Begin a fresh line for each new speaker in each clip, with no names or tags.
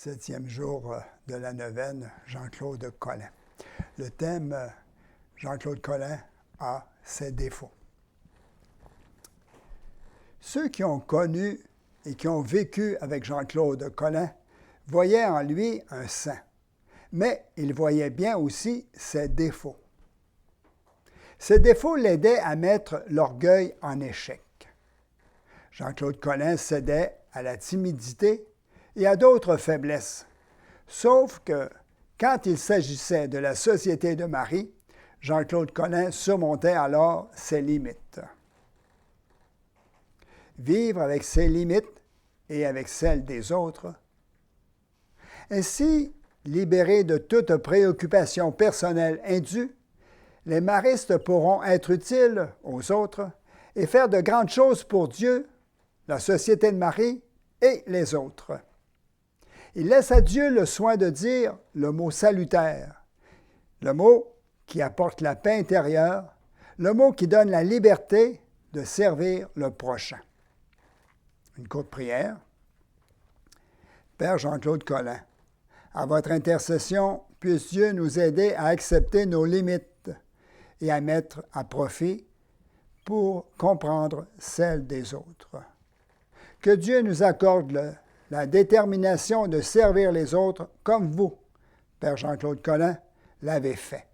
7e jour de la neuvaine, Jean-Claude Colin. Le thème, Jean-Claude Colin a ses défauts. Ceux qui ont connu et qui ont vécu avec Jean-Claude Colin voyaient en lui un saint, mais ils voyaient bien aussi ses défauts. Ces défauts l'aidaient à mettre l'orgueil en échec. Jean-Claude Colin cédait à la timidité et à d'autres faiblesses, sauf que quand il s'agissait de la Société de Marie, Jean-Claude Colin surmontait alors ses limites. Vivre avec ses limites et avec celles des autres. Ainsi, libérés de toute préoccupation personnelle indue, les maristes pourront être utiles aux autres et faire de grandes choses pour Dieu, la Société de Marie et les autres. Il laisse à Dieu le soin de dire le mot salutaire, le mot qui apporte la paix intérieure, le mot qui donne la liberté de servir le prochain. Une courte prière. Père Jean-Claude Colin, à votre intercession, puisse Dieu nous aider à accepter nos limites et à mettre à profit pour comprendre celles des autres. Que Dieu nous accorde la détermination de servir les autres comme vous, Père Jean-Claude Colin, l'avez fait.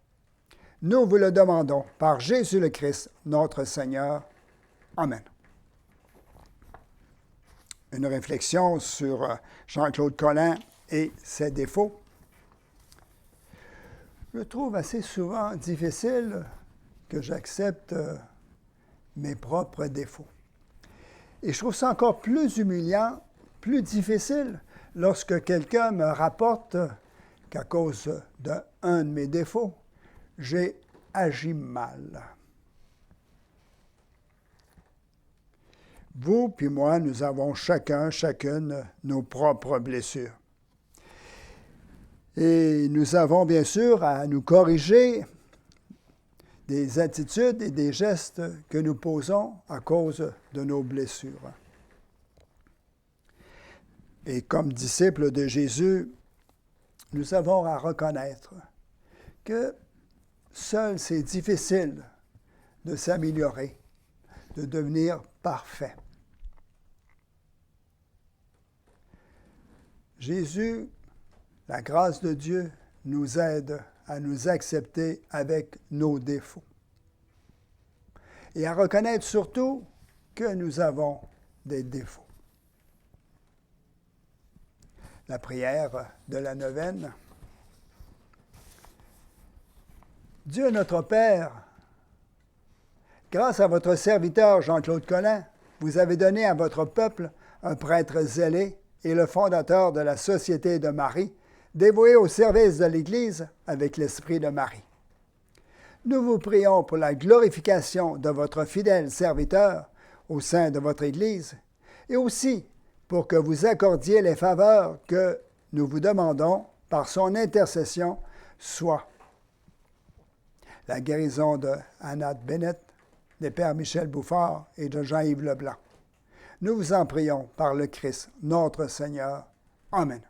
Nous vous le demandons par Jésus le Christ, notre Seigneur. Amen. Une réflexion sur Jean-Claude Colin et ses défauts. Je trouve assez souvent difficile que j'accepte mes propres défauts. Et je trouve ça encore plus humiliant, plus difficile, lorsque quelqu'un me rapporte qu'à cause d'un de mes défauts, j'ai agi mal. Vous puis moi, nous avons chacune, nos propres blessures. Et nous avons bien sûr à nous corriger des attitudes et des gestes que nous posons à cause de nos blessures. Et comme disciples de Jésus, nous avons à reconnaître que seul c'est difficile de s'améliorer, de devenir parfait. Jésus, la grâce de Dieu, nous aide à nous accepter avec nos défauts. Et à reconnaître surtout que nous avons des défauts. La prière de la neuvaine. Dieu notre Père, grâce à votre serviteur Jean-Claude Colin, vous avez donné à votre peuple un prêtre zélé et le fondateur de la Société de Marie, dévoué au service de l'Église avec l'Esprit de Marie. Nous vous prions pour la glorification de votre fidèle serviteur au sein de votre Église et aussi pour que vous accordiez les faveurs que nous vous demandons par son intercession, soit la guérison de Anna Bennett, des pères Michel Bouffard et de Jean-Yves Leblanc. Nous vous en prions par le Christ, notre Seigneur. Amen.